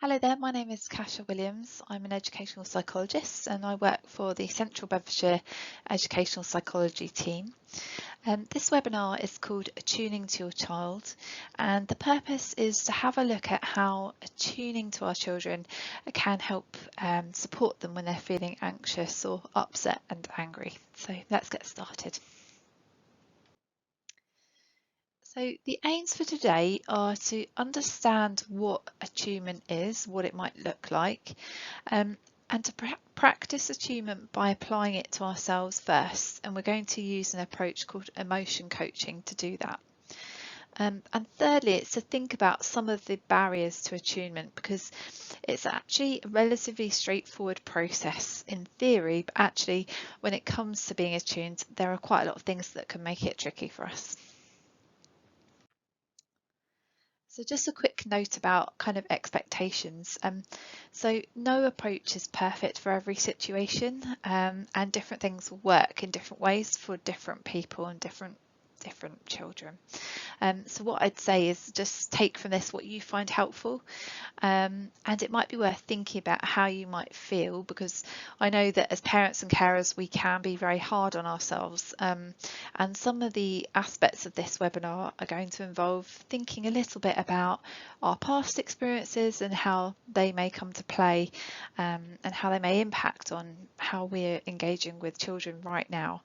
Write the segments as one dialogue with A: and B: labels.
A: Hello there, my name is Kasia Williams. I'm an educational psychologist and I work for the Central Bedfordshire Educational Psychology team. This webinar is called Attuning to Your Child, and the purpose is to have a look at how attuning to our children can help support them when they're feeling anxious or upset and angry. So let's get started. So the aims for today are to understand what attunement is, what it might look like, and to practice attunement by applying it to ourselves first. And we're going to use an approach called emotion coaching to do that. And thirdly, it's to think about some of the barriers to attunement, because it's actually a relatively straightforward process in theory, but actually when it comes to being attuned, there are quite a lot of things that can make it tricky for us. So just a quick note about kind of expectations. So no approach is perfect for every situation, and different things will work in different ways for different people and different children. So what I'd say is just take from this what you find helpful, and it might be worth thinking about how you might feel, because I know that as parents and carers we can be very hard on ourselves, and some of the aspects of this webinar are going to involve thinking a little bit about our past experiences and how they may come to play, and how they may impact on how we're engaging with children right now.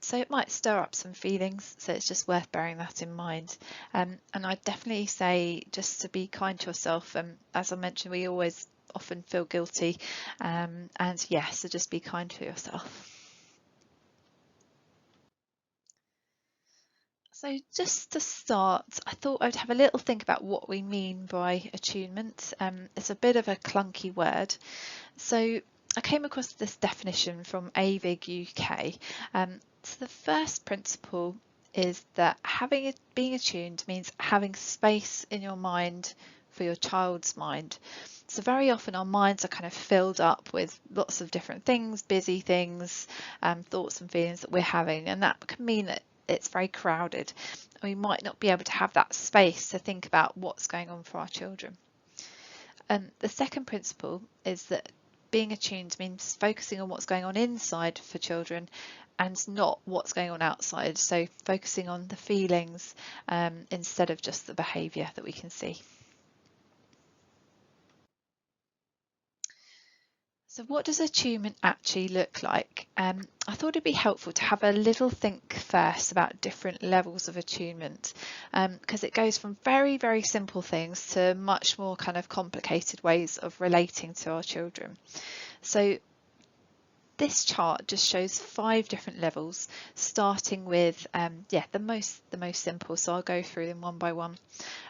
A: So it might stir up some feelings, so it's just worth bearing that in mind. And I'd definitely say just to be kind to yourself. As I mentioned, we always often feel guilty, and yes, so just be kind to yourself. So just to start, I thought I'd have a little think about what we mean by attunement. It's a bit of a clunky word. So I came across this definition from AVIG UK. So the first principle is that being attuned means having space in your mind for your child's mind. So very often our minds are kind of filled up with lots of different things, busy things, thoughts and feelings that we're having, and that can mean that it's very crowded. We might not be able to have that space to think about what's going on for our children. And the second principle is that being attuned means focusing on what's going on inside for children and not what's going on outside. So focusing on the feelings instead of just the behaviour that we can see. So what does attunement actually look like? I thought it'd be helpful to have a little think first about different levels of attunement, because it goes from very, very simple things to much more kind of complicated ways of relating to our children. So this chart just shows 5 different levels, starting with the most simple. So I'll go through them one by one.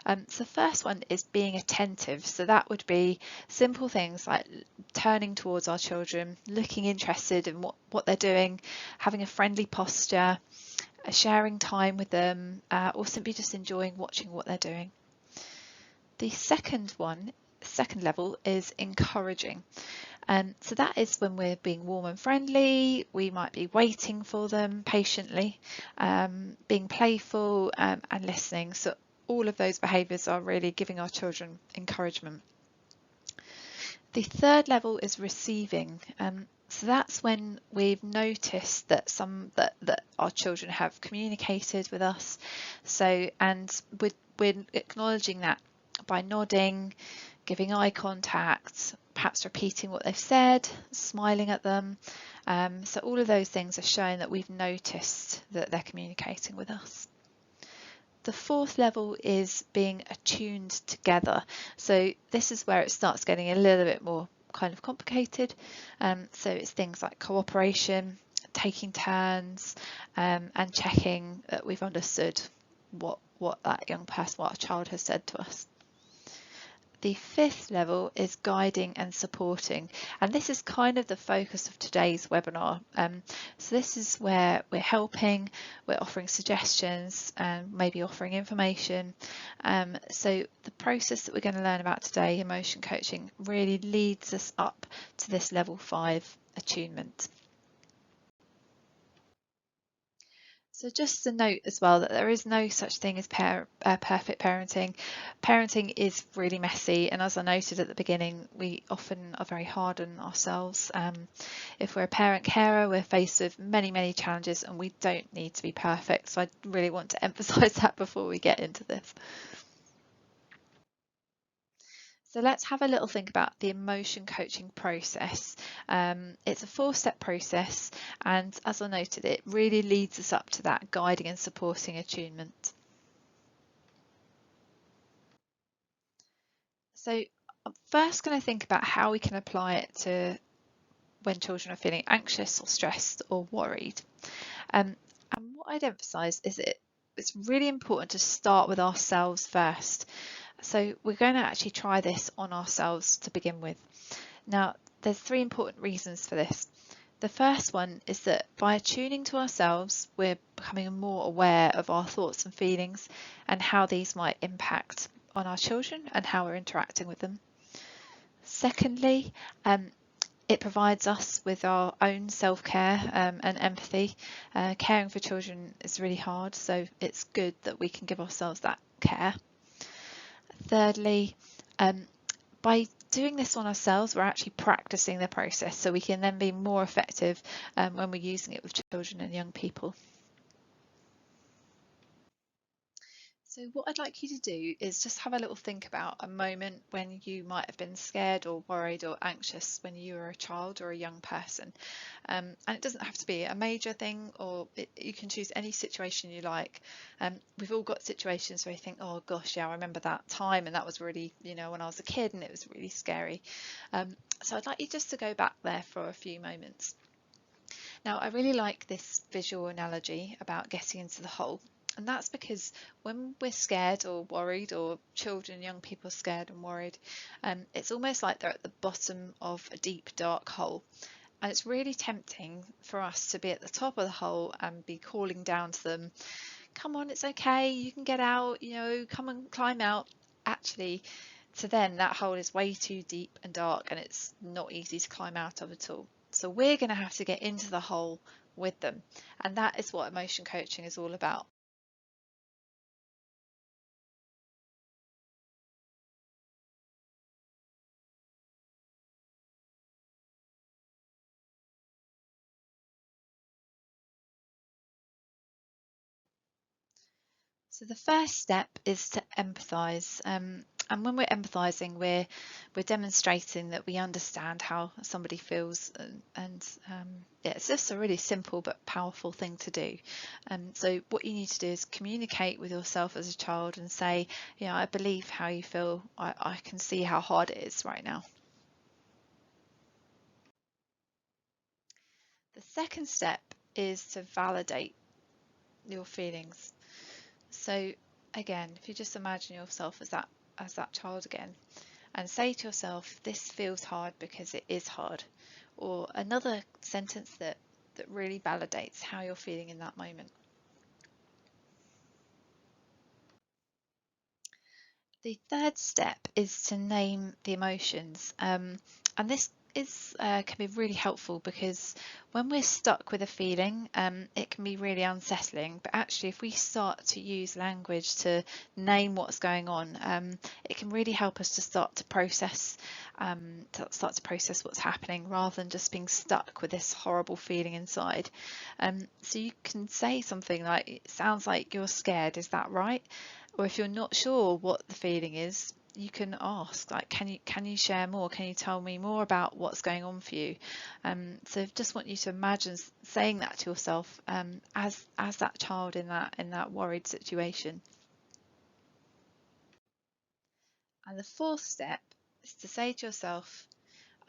A: So the first one is being attentive. So that would be simple things like turning towards our children, looking interested in what they're doing, having a friendly posture, sharing time with them, or simply just enjoying watching what they're doing. The second level is encouraging. So that is when we're being warm and friendly. We might be waiting for them patiently, being playful, and listening. So all of those behaviours are really giving our children encouragement. The third level is receiving. So that's when we've noticed that that our children have communicated with us. So, and we're acknowledging that by nodding, giving eye contact, perhaps repeating what they've said, smiling at them. So all of those things are showing that we've noticed that they're communicating with us. The fourth level is being attuned together. So this is where it starts getting a little bit more kind of complicated. So it's things like cooperation, taking turns, and checking that we've understood what that young person, what our child has said to us. The fifth level is guiding and supporting, and this is kind of the focus of today's webinar. So this is where we're helping, we're offering suggestions, and maybe offering information. So the process that we're going to learn about today, emotion coaching, really leads us up to this level 5 attunement. So just a note as well that there is no such thing as perfect parenting. Parenting is really messy, and as I noted at the beginning, we often are very hard on ourselves. If we're a parent carer, we're faced with many, many challenges, and we don't need to be perfect. So I really want to emphasize that before we get into this. So let's have a little think about the emotion coaching process. It's a 4-step process, and as I noted, it really leads us up to that guiding and supporting attunement. So I'm first going to think about how we can apply it to when children are feeling anxious or stressed or worried. And what I'd emphasise is that it's really important to start with ourselves first. So we're going to actually try this on ourselves to begin with. Now, there's 3 important reasons for this. The first one is that by attuning to ourselves, we're becoming more aware of our thoughts and feelings and how these might impact on our children and how we're interacting with them. Secondly, it provides us with our own self-care and empathy. Caring for children is really hard, so it's good that we can give ourselves that care. Thirdly, by doing this on ourselves, we're actually practicing the process, so we can then be more effective when we're using it with children and young people. So what I'd like you to do is just have a little think about a moment when you might have been scared or worried or anxious when you were a child or a young person. And it doesn't have to be a major thing, or you can choose any situation you like. We've all got situations where you think, oh gosh, yeah, I remember that time, and that was really, when I was a kid, and it was really scary. So I'd like you just to go back there for a few moments. Now, I really like this visual analogy about getting into the hole. And that's because when we're scared or worried, or children, young people are scared and worried, it's almost like they're at the bottom of a deep, dark hole. And it's really tempting for us to be at the top of the hole and be calling down to them, come on, it's okay, you can get out, come and climb out. Actually, to them, that hole is way too deep and dark, and it's not easy to climb out of at all. So we're going to have to get into the hole with them. And that is what emotion coaching is all about. So the first step is to empathise, and when we're empathising, we're demonstrating that we understand how somebody feels, and yeah, it's just a really simple but powerful thing to do. So what you need to do is communicate with yourself as a child and say, I believe how you feel. I can see how hard it is right now. The second step is to validate your feelings. So again, if you just imagine yourself as that child again, and say to yourself, this feels hard because it is hard, or another sentence that really validates how you're feeling in that moment. The third step is to name the emotions, and this can be really helpful, because when we're stuck with a feeling, it can be really unsettling. But actually, if we start to use language to name what's going on, it can really help us to start to process what's happening, rather than just being stuck with this horrible feeling inside. So you can say something like, "It sounds like you're scared. Is that right?" Or if you're not sure what the feeling is, you can ask, like, can you share more? Can you tell me more about what's going on for you? So just want you to imagine saying that to yourself, as that child in that worried situation. And the fourth step is to say to yourself,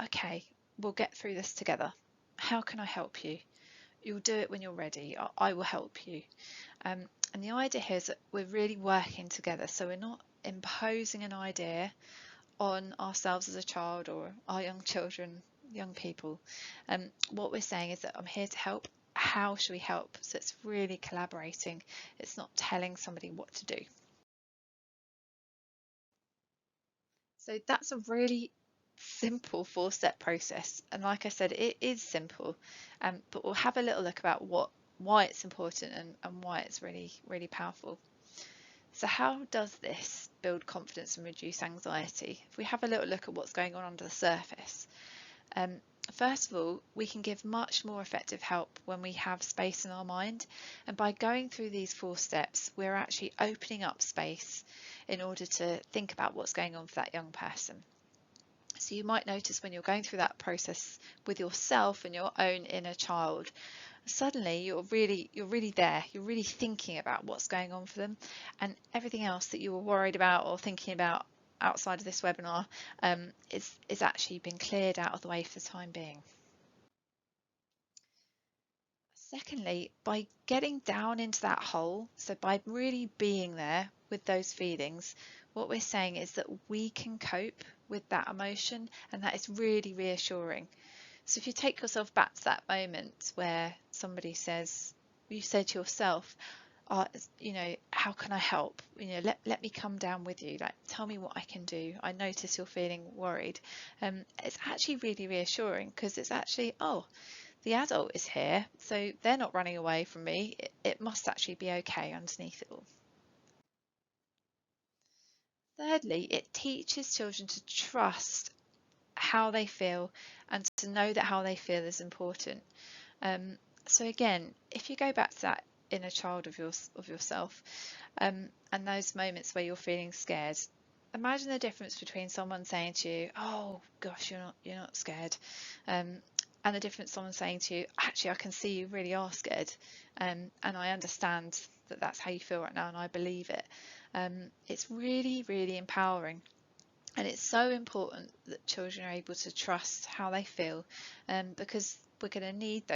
A: okay, we'll get through this together. How can I help you? You'll do it when you're ready. I will help you. And the idea here is that we're really working together, so we're not imposing an idea on ourselves as a child or our young children, young people. What we're saying is that I'm here to help. How should we help? So it's really collaborating. It's not telling somebody what to do. So that's a really simple 4-step process. And like I said, it is simple, but we'll have a little look about what why it's important and why it's really, really powerful. So how does this build confidence and reduce anxiety? If we have a little look at what's going on under the surface, um, first of all, we can give much more effective help when we have space in our mind. And by going through these 4 steps, we're actually opening up space in order to think about what's going on for that young person. So you might notice when you're going through that process with yourself and your own inner child, suddenly you're really there, you're really thinking about what's going on for them, and everything else that you were worried about or thinking about outside of this webinar is actually been cleared out of the way for the time being. Secondly, by getting down into that hole, so by really being there with those feelings, what we're saying is that we can cope with that emotion, and that is really reassuring. So if you take yourself back to that moment where somebody says, you said to yourself, you know, how can I help? You know, let me come down with you. Like, tell me what I can do. I notice you're feeling worried. It's actually really reassuring, because it's actually, oh, the adult is here, so they're not running away from me. It must actually be okay underneath it all. Thirdly, it teaches children to trust how they feel and to know that how they feel is important. So again, if you go back to that inner child of yourself, and those moments where you're feeling scared, imagine the difference between someone saying to you, "Oh gosh, you're not scared," and the difference someone saying to you, "Actually, I can see you really are scared, and I understand that that's how you feel right now, and I believe it." It's really, really empowering. And it's so important that children are able to trust how they feel, because we're going to need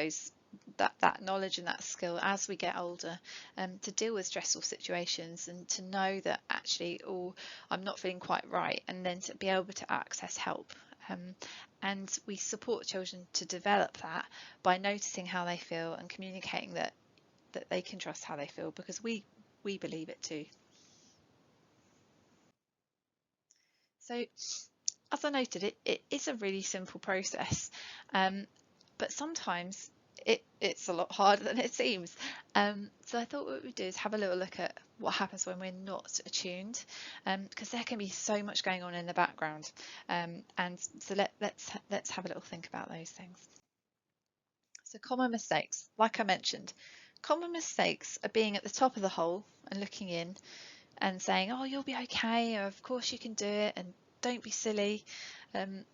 A: that knowledge and that skill as we get older, to deal with stressful situations, and to know that actually, oh, I'm not feeling quite right, and then to be able to access help. And we support children to develop that by noticing how they feel and communicating that they can trust how they feel, because we believe it too. So as I noted, it is a really simple process, but sometimes it's a lot harder than it seems. So I thought what we'd do is have a little look at what happens when we're not attuned, because there can be so much going on in the background. And so let's have a little think about those things. So common mistakes, like I mentioned, common mistakes are being at the top of the hole and looking in and saying, "Oh, you'll be okay, or of course you can do it, and don't be silly." And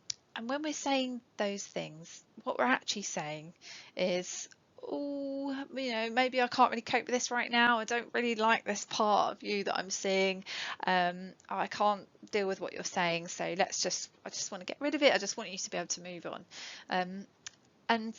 A: when we're saying those things, what we're actually saying is, "Oh, you know, maybe I can't really cope with this right now. I don't really like this part of you that I'm seeing. I can't deal with what you're saying. So I just want to get rid of it. I just want you to be able to move on." And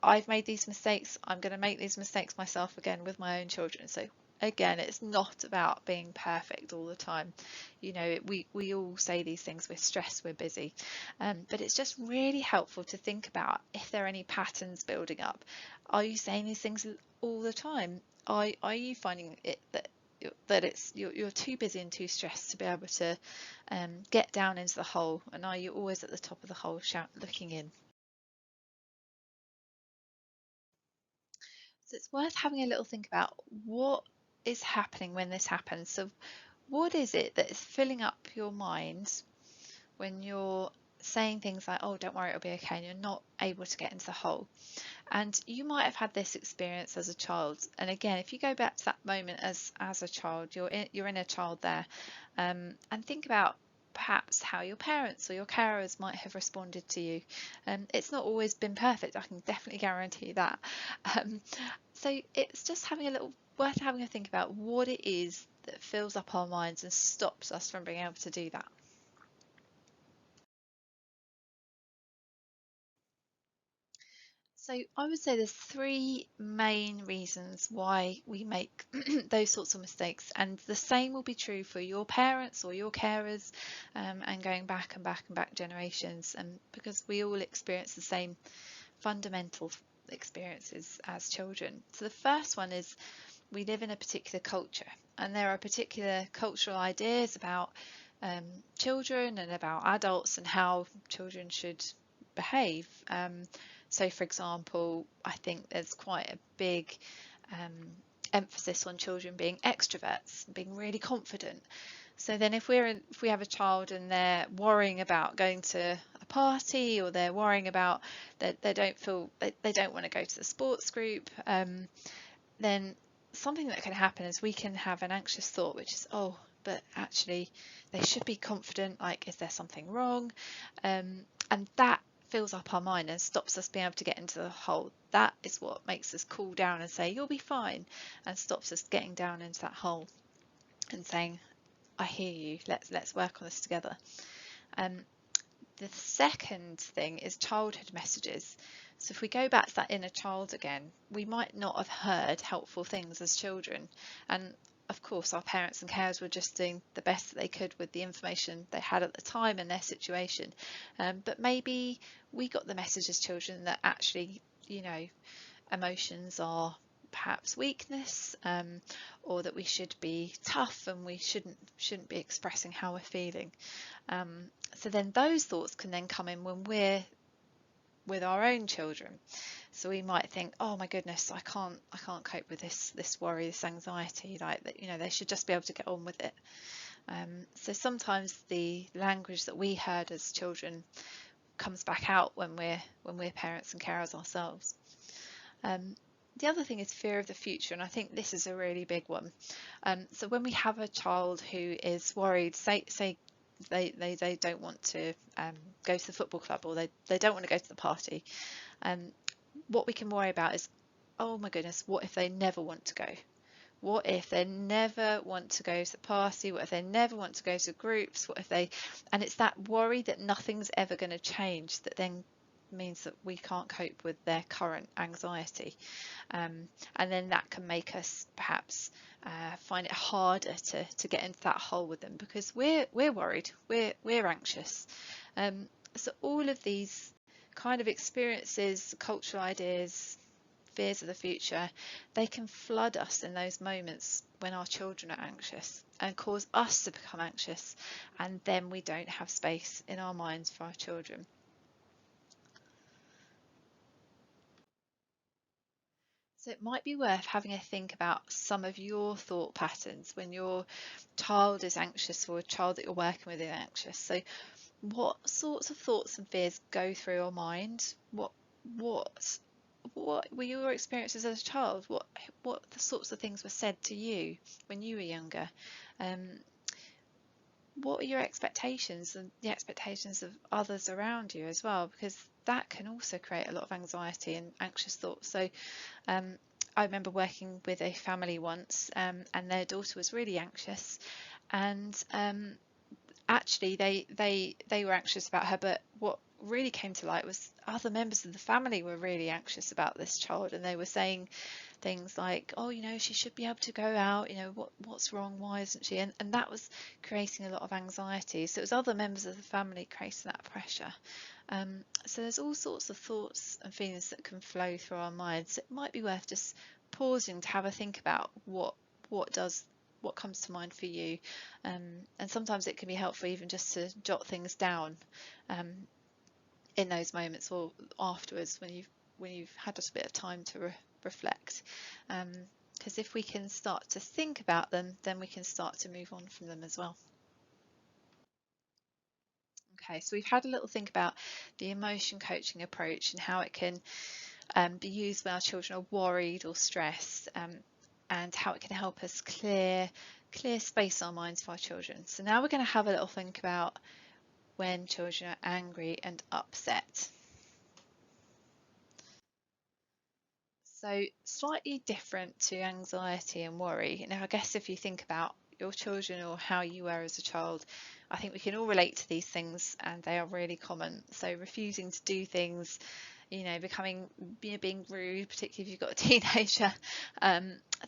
A: I've made these mistakes. I'm going to make these mistakes myself again with my own children. So again, it's not about being perfect all the time. You know, we all say these things. We're stressed, we're busy, but it's just really helpful to think about if there are any patterns building up. Are you saying these things all the time? Are you finding it that it's you're too busy and too stressed to be able to get down into the hole? And are you always at the top of the hole, looking in? So it's worth having a little think about what is happening when this happens. So what is it that is filling up your mind when you're saying things like, "Oh, don't worry, it'll be okay," and you're not able to get into the hole? And you might have had this experience as a child. And again, if you go back to that moment as a child, you're in a child there, and think about perhaps how your parents or your carers might have responded to you. It's not always been perfect, I can definitely guarantee that. So it's just worth having a think about what it is that fills up our minds and stops us from being able to do that. So I would say there's 3 main reasons why we make those sorts of mistakes, and the same will be true for your parents or your carers, and going back and back and back generations, and because we all experience the same fundamental experiences as children. So the first one is we live in a particular culture, and there are particular cultural ideas about children and about adults and how children should behave. So for example, I think there's quite a big emphasis on children being extroverts, being really confident. So then if we have a child and they're worrying about going to a party, or they're worrying about that they don't want to go to the sports group, then something that can happen is we can have an anxious thought, which is, oh, but actually they should be confident, like, is there something wrong? And that fills up our mind and stops us being able to get into the hole. That is what makes us cool down and say, you'll be fine, and stops us getting down into that hole and saying, I hear you, let's work on this together. The second thing is childhood messages. So if we go back to that inner child again, we might not have heard helpful things as children, and of course our parents and carers were just doing the best that they could with the information they had at the time and their situation, but maybe we got the message as children that actually, emotions are perhaps weakness, or that we should be tough and we shouldn't be expressing how we're feeling. So then those thoughts can then come in when we're with our own children. So we might think, oh my goodness, I can't cope with this worry, this anxiety, like that, they should just be able to get on with it. So sometimes the language that we heard as children comes back out when we're parents and carers ourselves. The other thing is fear of the future, and I think this is a really big one. So when we have a child who is worried, say they don't want to go to the football club, or they don't want to go to the party, what we can worry about is, oh my goodness, what if they never want to go? What if they never want to go to the party? What if they never want to go to groups? And it's that worry that nothing's ever going to change that then means that we can't cope with their current anxiety, and then that can make us perhaps find it harder to get into that hole with them, because we're worried, we're anxious. So all of these kind of experiences, cultural ideas, fears of the future, they can flood us in those moments when our children are anxious and cause us to become anxious, and then we don't have space in our minds for our children. So it might be worth having a think about some of your thought patterns when your child is anxious, or a child that you're working with is anxious. So what sorts of thoughts and fears go through your mind? What were your experiences as a child? What the sorts of things were said to you when you were younger? What are your expectations, and the expectations of others around you as well? Because that can also create a lot of anxiety and anxious thoughts. So I remember working with a family once, and their daughter was really anxious, and actually they were anxious about her, but what really came to light was other members of the family were really anxious about this child, and they were saying things like, oh, she should be able to go out, what's wrong, why isn't she? And that was creating a lot of anxiety. So it was other members of the family creating that pressure. So there's all sorts of thoughts and feelings that can flow through our minds. It might be worth just pausing to have a think about what comes to mind for you, and sometimes it can be helpful even just to jot things down in those moments, or afterwards when you've had just a bit of time to reflect, because if we can start to think about them, then we can start to move on from them as well. Okay, so we've had a little think about the emotion coaching approach and how it can be used when our children are worried or stressed, and how it can help us clear space in our minds for our children. So now we're going to have a little think about when children are angry and upset. So slightly different to anxiety and worry. Now I guess if you think about your children or how you were as a child, I think we can all relate to these things, and they are really common. So refusing to do things, being rude, particularly if you've got a teenager,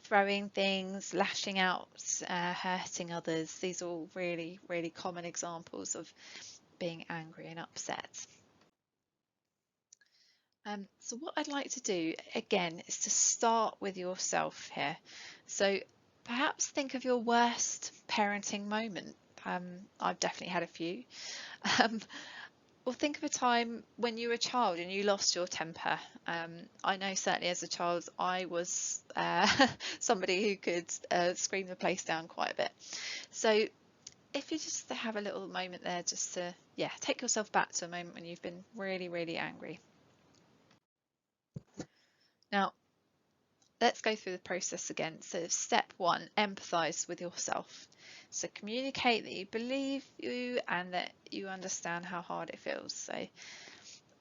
A: throwing things, lashing out, hurting others. These are all really, really common examples of being angry and upset. So what I'd like to do again is to start with yourself here. So perhaps think of your worst parenting moment. I've definitely had a few. Or think of a time when you were a child and you lost your temper. I know certainly as a child I was somebody who could scream the place down quite a bit. So if you just have a little moment there just to, yeah, take yourself back to a moment when you've been really, really angry. Now, let's go through the process again. So step 1, empathise with yourself. So communicate that you believe you and that you understand how hard it feels. So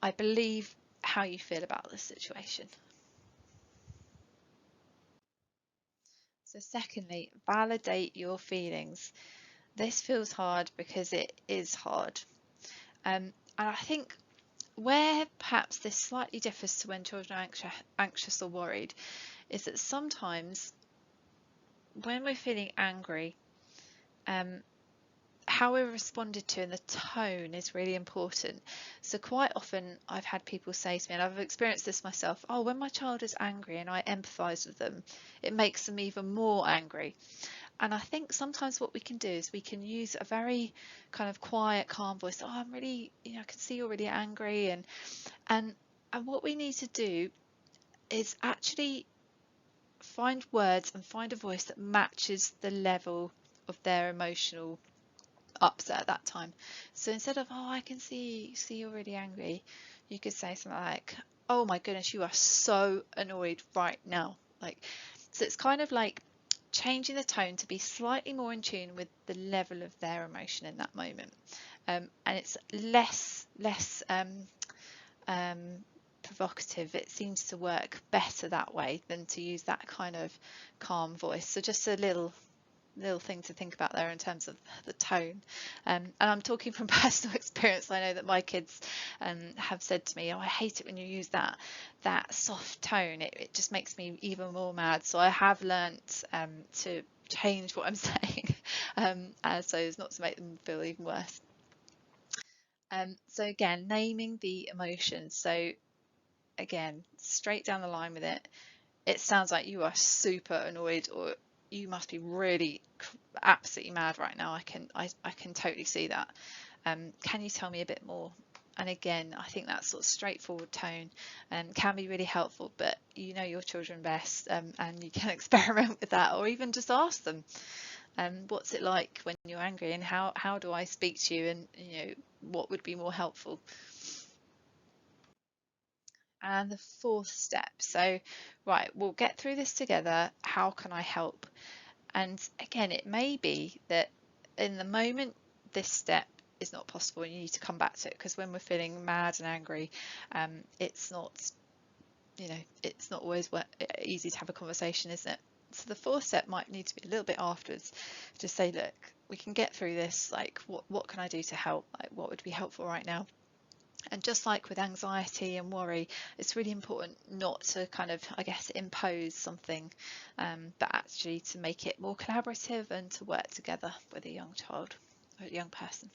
A: I believe how you feel about the situation. So secondly, validate your feelings. This feels hard because it is hard. And I think where perhaps this slightly differs to when children are anxious or worried is that sometimes when we're feeling angry, how we're responded to and the tone is really important. So quite often I've had people say to me, and I've experienced this myself, oh, when my child is angry and I empathise with them, it makes them even more angry. And I think sometimes what we can do is we can use a very kind of quiet, calm voice. Oh, I'm really, I can see you're really angry. And what we need to do is actually find words and find a voice that matches the level of their emotional upset at that time. So instead of, oh, I can see you're really angry, you could say something like, oh my goodness, you are so annoyed right now. So it's kind of like changing the tone to be slightly more in tune with the level of their emotion in that moment. And it's less provocative. It seems to work better that way than to use that kind of calm voice. So just a little thing to think about there in terms of the tone. And I'm talking from personal experience. I know that my kids have said to me, oh, I hate it when you use that soft tone. It just makes me even more mad. So I have learnt to change what I'm saying so as not to make them feel even worse. So again, naming the emotions. So again, straight down the line with it. It sounds like you are super annoyed, or you must be really absolutely mad right now. I can totally see that. Can you tell me a bit more? And again, I think that sort of straightforward tone can be really helpful, but you know your children best, and you can experiment with that, or even just ask them, what's it like when you're angry, and how do I speak to you, and what would be more helpful. And the fourth step. So, right, we'll get through this together. How can I help? And again, it may be that in the moment this step is not possible and you need to come back to it, because when we're feeling mad and angry, it's not, it's not always easy to have a conversation, isn't it? So the fourth step might need to be a little bit afterwards to say, look, we can get through this. Like, what can I do to help? Like, what would be helpful right now? And just like with anxiety and worry, it's really important not to kind of, I guess, impose something, but actually to make it more collaborative and to work together with a young child or a young person.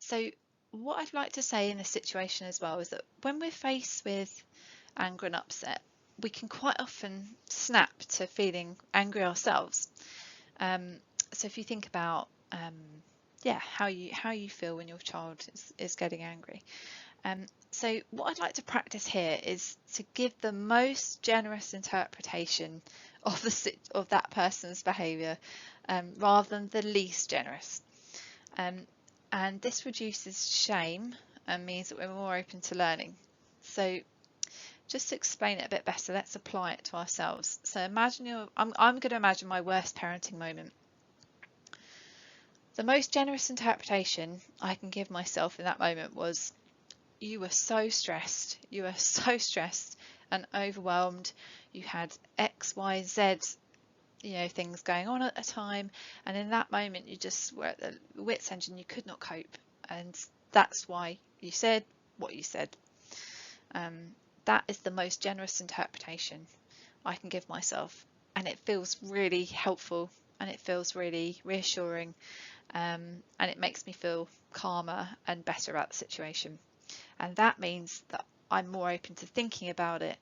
A: So what I'd like to say in this situation as well is that when we're faced with anger and upset, we can quite often snap to feeling angry ourselves. So if you think about how you feel when your child is getting angry. So what I'd like to practice here is to give the most generous interpretation of that person's behaviour, rather than the least generous. And this reduces shame and means that we're more open to learning. So just to explain it a bit better, let's apply it to ourselves. So imagine I'm going to imagine my worst parenting moment. The most generous interpretation I can give myself in that moment was, you were so stressed. You were so stressed and overwhelmed. You had X, Y, Z, things going on at a time. And in that moment, you just were at the wit's end and you could not cope. And that's why you said what you said. That is the most generous interpretation I can give myself. And it feels really helpful and it feels really reassuring. And it makes me feel calmer and better about the situation. And that means that I'm more open to thinking about it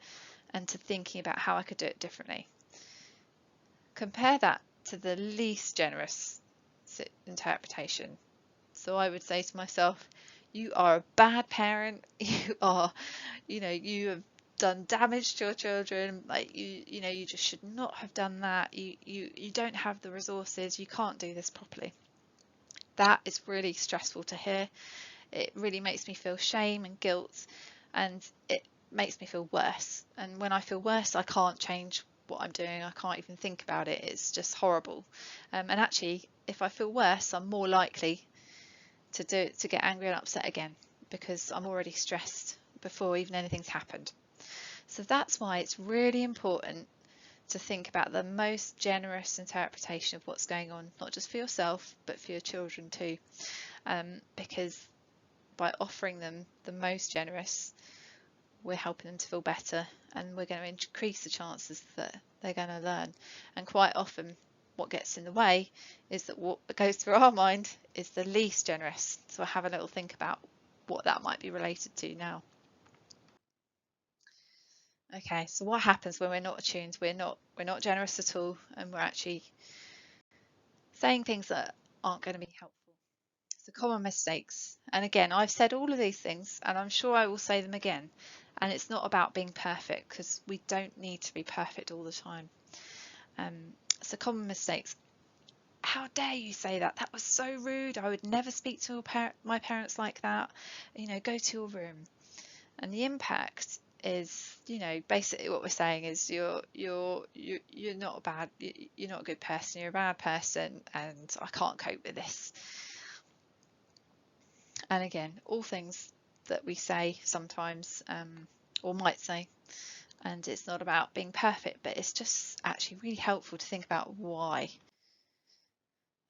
A: and to thinking about how I could do it differently. Compare that to the least generous interpretation. So I would say to myself, you are a bad parent. You are, you have done damage to your children. Like you just should not have done that. You don't have the resources. You can't do this properly. That is really stressful to hear. It really makes me feel shame and guilt, and it makes me feel worse. And when I feel worse, I can't change what I'm doing. I can't even think about it. It's just horrible. And actually, if I feel worse, I'm more likely to get angry and upset again, because I'm already stressed before even anything's happened. So that's why it's really important to think about the most generous interpretation of what's going on, not just for yourself, but for your children too. Because by offering them the most generous, we're helping them to feel better, and we're going to increase the chances that they're going to learn. And quite often what gets in the way is that what goes through our mind is the least generous. So have a little think about what that might be related to now. Okay, so what happens when we're not attuned? We're not generous at all, and we're actually saying things that aren't going to be helpful. So common mistakes. And again, I've said all of these things, and I'm sure I will say them again. And it's not about being perfect, because we don't need to be perfect all the time. So common mistakes. How dare you say that? That was so rude. I would never speak to my parents like that. Go to your room. And the impact is, basically what we're saying is you're not a bad, you're not a good person. You're a bad person, and I can't cope with this. And again, all things that we say sometimes, or might say, and it's not about being perfect, but it's just actually really helpful to think about why.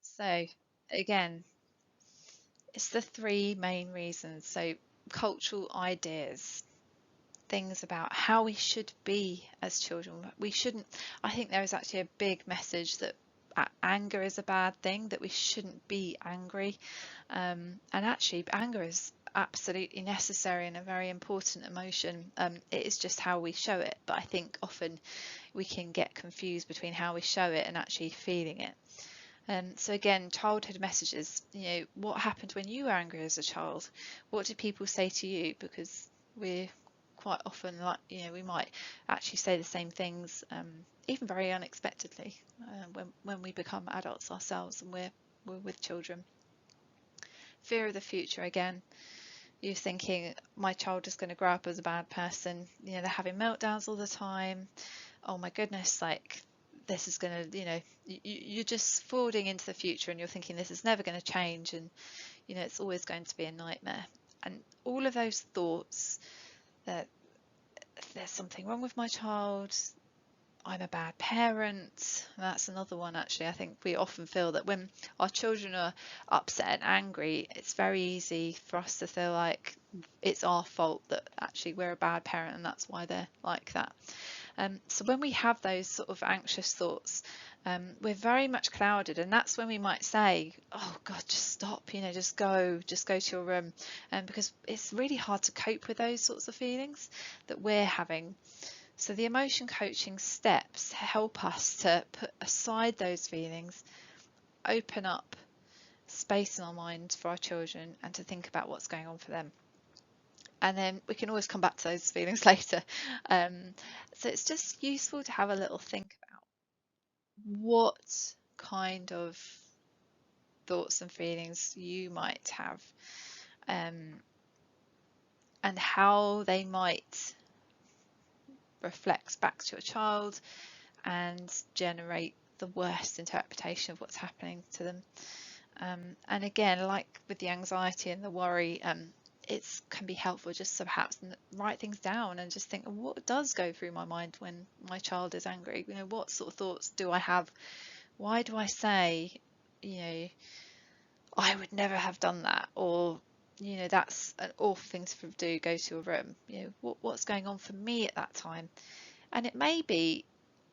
A: So again, it's the three main reasons. So cultural ideas, things about how we should be as children. We shouldn't, I think there is actually a big message that anger is a bad thing, that we shouldn't be angry. And actually anger is absolutely necessary and a very important emotion. It is just how we show it, but I think often we can get confused between how we show it and actually feeling it. So again, childhood messages, what happened when you were angry as a child? What did people say to you? Because we're quite often like, we might actually say the same things, even very unexpectedly, when we become adults ourselves and we're with children. Fear of the future again. You're thinking, my child is going to grow up as a bad person. They're having meltdowns all the time. Oh my goodness, like this is going to, you're just forwarding into the future, and you're thinking this is never going to change, and it's always going to be a nightmare. And all of those thoughts that there's something wrong with my child, I'm a bad parent. That's another one, actually. I think we often feel that when our children are upset and angry, it's very easy for us to feel like it's our fault, that actually we're a bad parent and that's why they're like that. So when we have those sort of anxious thoughts, we're very much clouded, and that's when we might say, oh God, just stop, just go to your room. Because it's really hard to cope with those sorts of feelings that we're having. So the emotion coaching steps help us to put aside those feelings, open up space in our mind for our children, and to think about what's going on for them. And then we can always come back to those feelings later. So it's just useful to have a little think about what kind of thoughts and feelings you might have, and how they might reflect back to your child and generate the worst interpretation of what's happening to them. And again, like with the anxiety and the worry, it can be helpful just to perhaps write things down and just think, what does go through my mind when my child is angry? What sort of thoughts do I have? Why do I say, I would never have done that, or that's an awful thing to do, go to a room. What's going on for me at that time? And it may be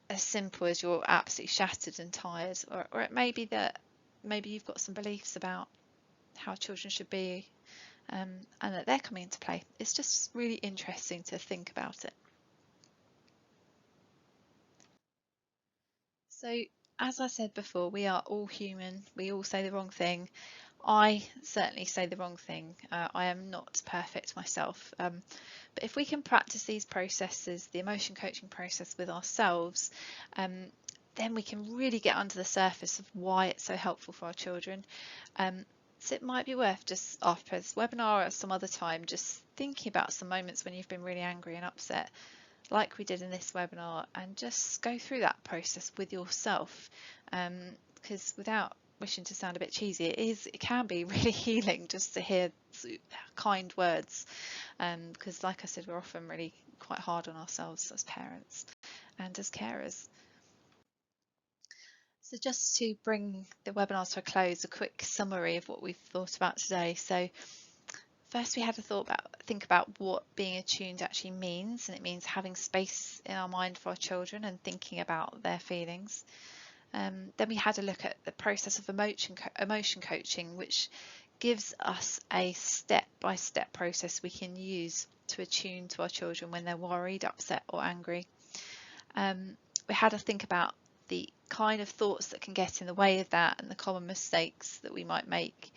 A: as simple as you're absolutely shattered and tired, or it may be that maybe you've got some beliefs about how children should be, and that they're coming into play. It's just really interesting to think about it. So as I said before, we are all human. We all say the wrong thing. I certainly say the wrong thing. I am not perfect myself. But if we can practice these processes, the emotion coaching process with ourselves, then we can really get under the surface of why it's so helpful for our children. So it might be worth just after this webinar or at some other time, just thinking about some moments when you've been really angry and upset, like we did in this webinar, and just go through that process with yourself. Because without wishing to sound a bit cheesy, it can be really healing just to hear kind words. Because like I said, we're often really quite hard on ourselves as parents and as carers. So just to bring the webinar to a close, a quick summary of what we've thought about today. So first we had a think about what being attuned actually means, and it means having space in our mind for our children and thinking about their feelings. Then we had a look at the process of emotion coaching, which gives us a step-by-step process we can use to attune to our children when they're worried, upset or angry. We had to think about the kind of thoughts that can get in the way of that and the common mistakes that we might make.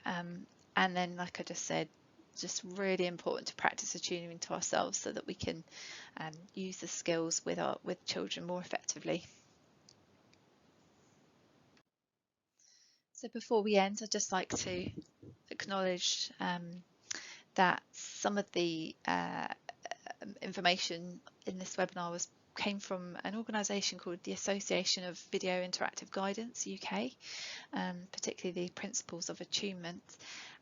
A: And then, like I just said, just really important to practice attuning to ourselves so that we can use the skills with children more effectively. So before we end, I'd just like to acknowledge that some of the information in this webinar came from an organisation called the Association of Video Interactive Guidance UK, particularly the principles of attunement.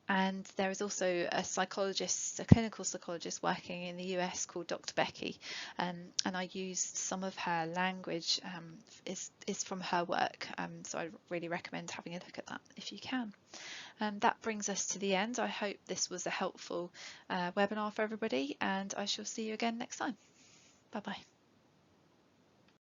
A: And there is also a psychologist, a clinical psychologist working in the US called Dr. Becky, and I used some of her language is from her work, so I really recommend having a look at that if you can. That brings us to the end. I hope this was a helpful webinar for everybody, and I shall see you again next time. Bye bye.